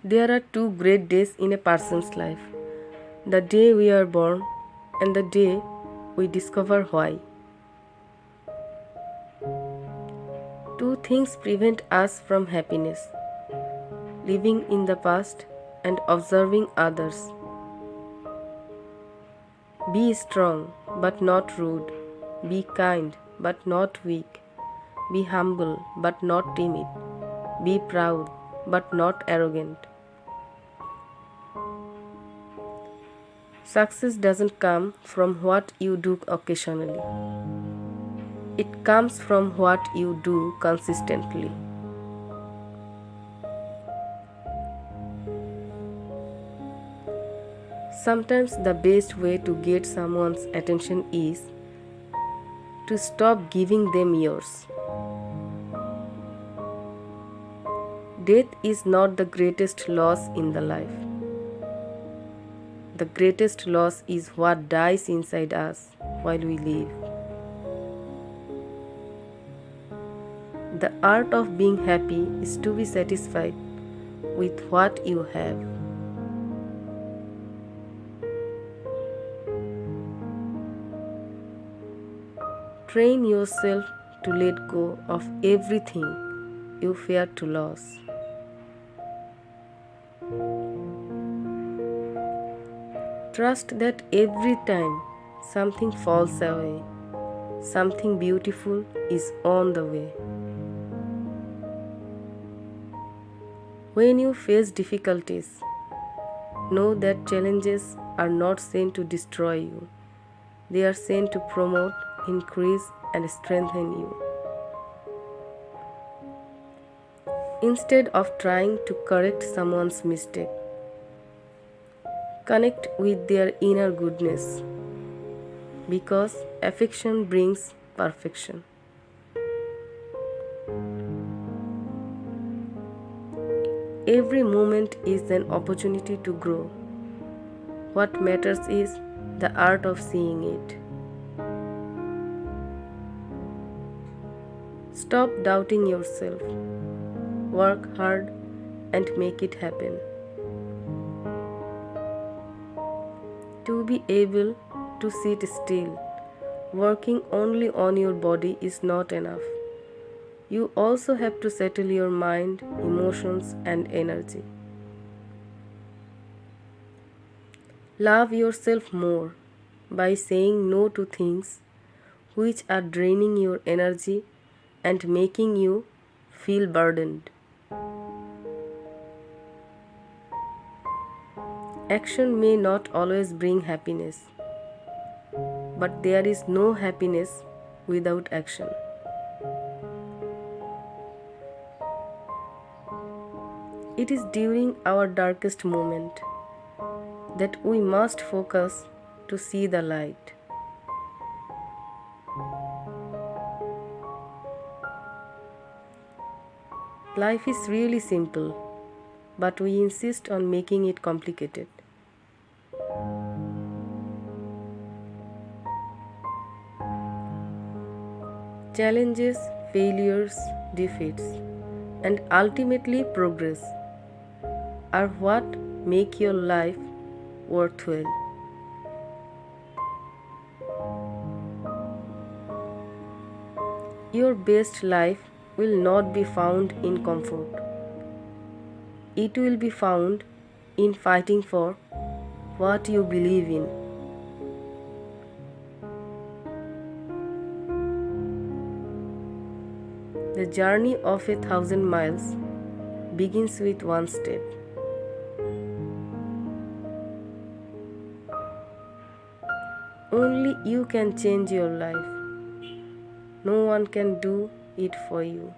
There are two great days in a person's life: the day we are born and the day we discover why. Two things prevent us from happiness: living in the past and observing others. Be strong but not rude. Be kind but not weak. Be humble but not timid. Be proud but not arrogant. Success doesn't come from what you do occasionally, it comes from what you do consistently. Sometimes the best way to get someone's attention is to stop giving them yours. Death is not the greatest loss in the life. The greatest loss is what dies inside us while we live. The art of being happy is to be satisfied with what you have. Train yourself to let go of everything you fear to lose. Trust that every time something falls away, something beautiful is on the way. When you face difficulties, know that challenges are not sent to destroy you. They are sent to promote, increase, and strengthen you. Instead of trying to correct someone's mistake, connect with their inner goodness, because affection brings perfection. Every moment is an opportunity to grow. What matters is the art of seeing it. Stop doubting yourself. Work hard and make it happen. To be able to sit still, working only on your body is not enough. You also have to settle your mind, emotions, and energy. Love yourself more by saying no to things which are draining your energy and making you feel burdened. Action may not always bring happiness, but there is no happiness without action. It is during our darkest moment that we must focus to see the light. Life is really simple, but we insist on making it complicated. Challenges, failures, defeats, and ultimately progress are what make your life worthwhile. Your best life will not be found in comfort. It will be found in fighting for what you believe in. The journey of 1,000 miles begins with one step. Only you can change your life. No one can do it for you.